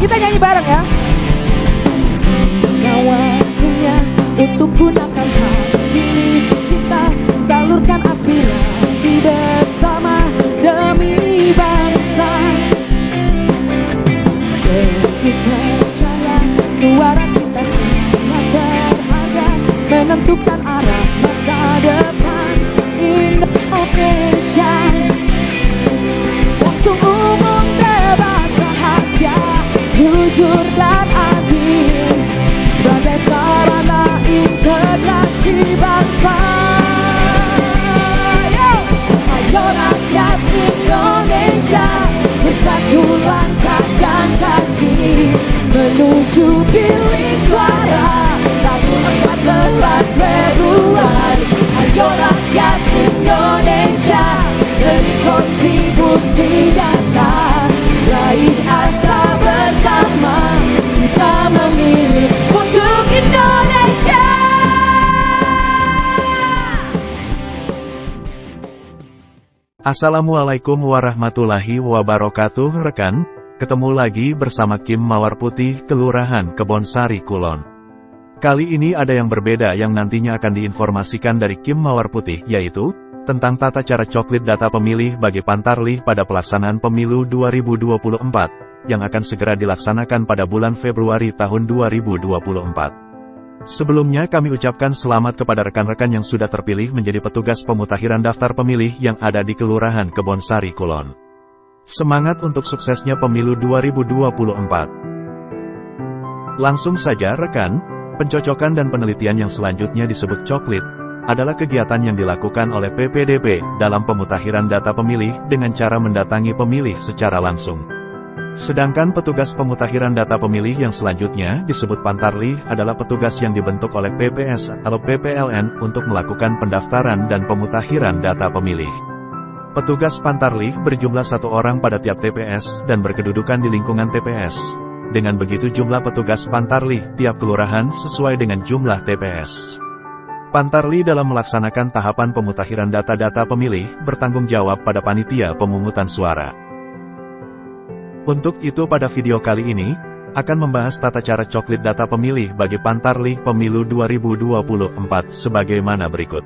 Kita nyanyi bareng ya. Nah, waktunya untuk gunakan hak pilih kita, salurkan aspirasi bersama demi bangsa. Demi percaya suara kita sangat berharga, menentukan arah masa depan Indonesia. Langsung, umum, bebas, rahasia, jujur dan adil, sebagai sarana integrasi bangsa. Ayo rakyat Indonesia, bersatu langkahkan kaki menuju bilik suara Rabu 14 Februari. Ayo rakyat Indonesia, beri kontribusi nyata, raih asa bersama, kita memilih untuk Indonesia. Assalamualaikum warahmatullahi wabarakatuh rekan, ketemu lagi bersama Kim Mawar Putih, Kelurahan Kebonsari Kulon. Kali ini ada yang berbeda yang nantinya akan diinformasikan dari Kim Mawar Putih, yaitu tentang tata cara coklit data pemilih bagi Pantarlih pada pelaksanaan pemilu 2024, yang akan segera dilaksanakan pada bulan Februari tahun 2024. Sebelumnya kami ucapkan selamat kepada rekan-rekan yang sudah terpilih menjadi petugas pemutakhiran daftar pemilih yang ada di Kelurahan Kebonsari Kulon. Semangat untuk suksesnya pemilu 2024. Langsung saja rekan, pencocokan dan penelitian yang selanjutnya disebut coklit, adalah kegiatan yang dilakukan oleh PPDP dalam pemutakhiran data pemilih dengan cara mendatangi pemilih secara langsung. Sedangkan petugas pemutakhiran data pemilih yang selanjutnya disebut Pantarlih adalah petugas yang dibentuk oleh PPS atau PPLN untuk melakukan pendaftaran dan pemutakhiran data pemilih. Petugas Pantarlih berjumlah 1 orang pada tiap TPS dan berkedudukan di lingkungan TPS. Dengan begitu jumlah petugas Pantarlih tiap kelurahan sesuai dengan jumlah TPS. Pantarlih dalam melaksanakan tahapan pemutakhiran data-data pemilih bertanggung jawab pada panitia pemungutan suara. Untuk itu pada video kali ini, akan membahas tata cara coklit data pemilih bagi Pantarlih pemilu 2024 sebagaimana berikut.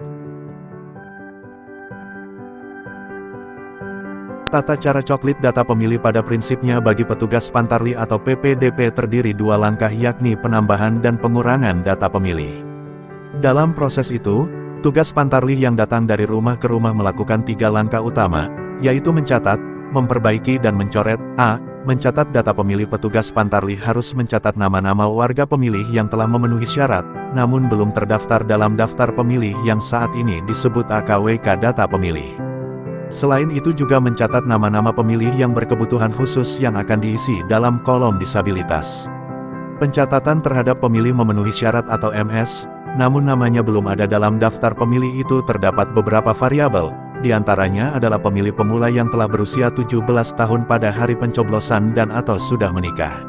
Tata cara coklit data pemilih pada prinsipnya bagi petugas Pantarlih atau PPDP terdiri 2 langkah, yakni penambahan dan pengurangan data pemilih. Dalam proses itu, tugas Pantarlih yang datang dari rumah ke rumah melakukan 3 langkah utama, yaitu mencatat, memperbaiki dan mencoret. A. Mencatat data pemilih. Petugas Pantarlih harus mencatat nama-nama warga pemilih yang telah memenuhi syarat, namun belum terdaftar dalam daftar pemilih yang saat ini disebut AKWK data pemilih. Selain itu juga mencatat nama-nama pemilih yang berkebutuhan khusus yang akan diisi dalam kolom disabilitas. Pencatatan terhadap pemilih memenuhi syarat atau MS, namun namanya belum ada dalam daftar pemilih itu terdapat beberapa variabel. Di antaranya adalah pemilih pemula yang telah berusia 17 tahun pada hari pencoblosan dan atau sudah menikah.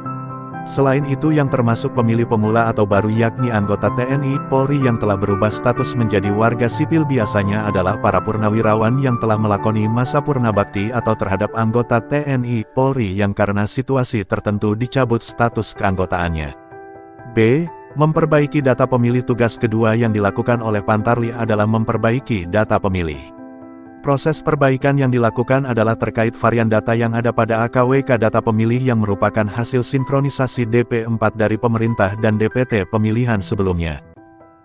Selain itu yang termasuk pemilih pemula atau baru yakni anggota TNI, Polri yang telah berubah status menjadi warga sipil, biasanya adalah para purnawirawan yang telah melakoni masa purnabakti atau terhadap anggota TNI, Polri yang karena situasi tertentu dicabut status keanggotaannya. B. Memperbaiki data pemilih. Tugas kedua yang dilakukan oleh Pantarlih adalah memperbaiki data pemilih. Proses perbaikan yang dilakukan adalah terkait varian data yang ada pada AKWK data pemilih yang merupakan hasil sinkronisasi DP4 dari pemerintah dan DPT pemilihan sebelumnya.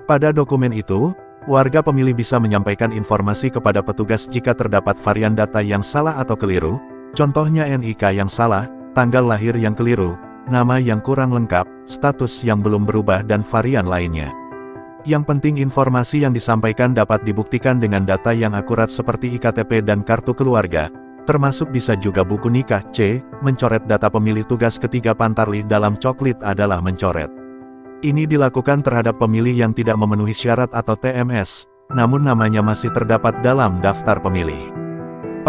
Pada dokumen itu, warga pemilih bisa menyampaikan informasi kepada petugas jika terdapat varian data yang salah atau keliru, contohnya NIK yang salah, tanggal lahir yang keliru, nama yang kurang lengkap, status yang belum berubah dan varian lainnya. Yang penting informasi yang disampaikan dapat dibuktikan dengan data yang akurat seperti IKTP dan kartu keluarga, termasuk bisa juga buku nikah. C. Mencoret data pemilih. Tugas ketiga Pantarlih dalam coklit adalah mencoret. Ini dilakukan terhadap pemilih yang tidak memenuhi syarat atau TMS, namun namanya masih terdapat dalam daftar pemilih.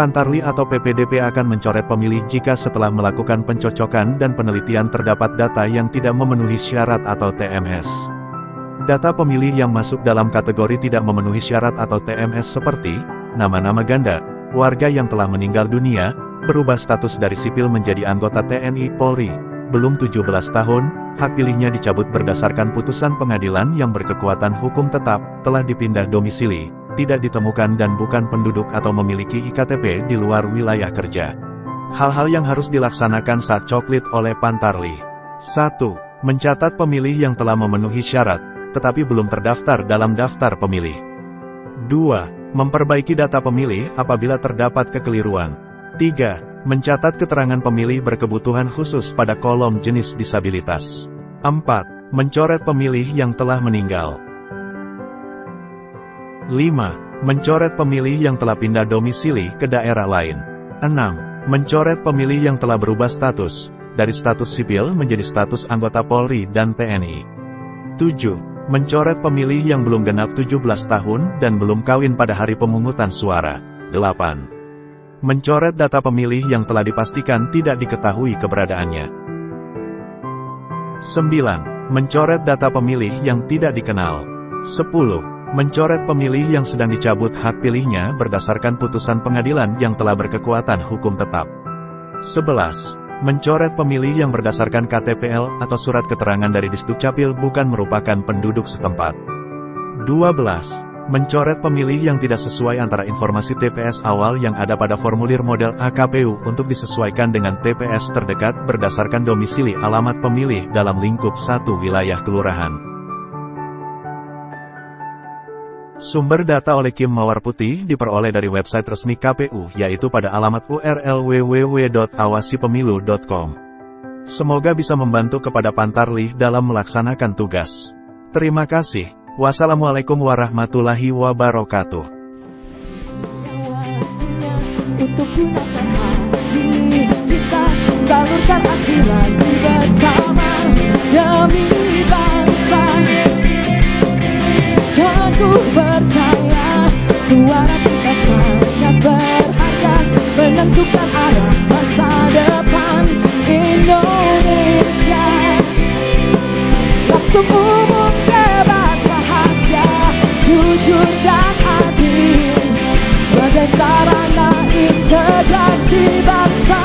Pantarlih atau PPDP akan mencoret pemilih jika setelah melakukan pencocokan dan penelitian terdapat data yang tidak memenuhi syarat atau TMS. Data pemilih yang masuk dalam kategori tidak memenuhi syarat atau TMS seperti nama-nama ganda, warga yang telah meninggal dunia, berubah status dari sipil menjadi anggota TNI Polri, belum 17 tahun, hak pilihnya dicabut berdasarkan putusan pengadilan yang berkekuatan hukum tetap, telah dipindah domisili, tidak ditemukan dan bukan penduduk atau memiliki IKTP di luar wilayah kerja. Hal-hal yang harus dilaksanakan saat coklit oleh Pantarlih. 1. Mencatat pemilih yang telah memenuhi syarat, tetapi belum terdaftar dalam daftar pemilih. 2. Memperbaiki data pemilih apabila terdapat kekeliruan. 3. Mencatat keterangan pemilih berkebutuhan khusus pada kolom jenis disabilitas. 4. Mencoret pemilih yang telah meninggal. 5. Mencoret pemilih yang telah pindah domisili ke daerah lain. 6. Mencoret pemilih yang telah berubah status, dari status sipil menjadi status anggota Polri dan TNI. 7. Mencoret pemilih yang belum genap 17 tahun dan belum kawin pada hari pemungutan suara. 8. Mencoret data pemilih yang telah dipastikan tidak diketahui keberadaannya. 9. Mencoret data pemilih yang tidak dikenal. 10. Mencoret pemilih yang sedang dicabut hak pilihnya berdasarkan putusan pengadilan yang telah berkekuatan hukum tetap. 11. Mencoret pemilih yang berdasarkan KTPL atau surat keterangan dari Disdukcapil bukan merupakan penduduk setempat. 12. Mencoret pemilih yang tidak sesuai antara informasi TPS awal yang ada pada formulir model AKPU untuk disesuaikan dengan TPS terdekat berdasarkan domisili alamat pemilih dalam lingkup satu wilayah kelurahan. Sumber data oleh Kim Mawar Putih diperoleh dari website resmi KPU, yaitu pada alamat URL www.awasipemilu.com. Semoga bisa membantu kepada Pantarlih dalam melaksanakan tugas. Terima kasih. Wassalamualaikum warahmatullahi wabarakatuh. Untuk gunakan hati kita, salurkan aspirasi bersama demi bangsa. Dan ku percaya suara kita sangat berharga, menentukan arah masa depan Indonesia. Langsung umum, bebas rahasia, jujur dan adil, sebagai sarana integrasi bangsa.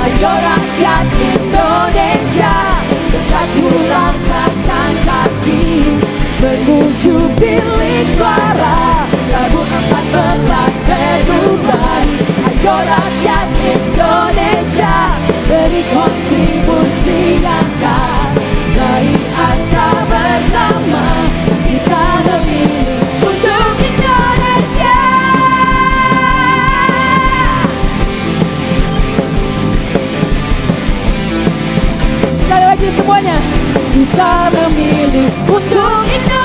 Ayo rakyat Indonesia, bersatu langkahkan kaki menuju bilik suara Rabu 14 Februari. Ayo rakyat Indonesia, beri kontribusi nyata, raih asa bersama, kita memilih untuk Indonesia. Sekali lagi semuanya, kita memilih untuk Indonesia.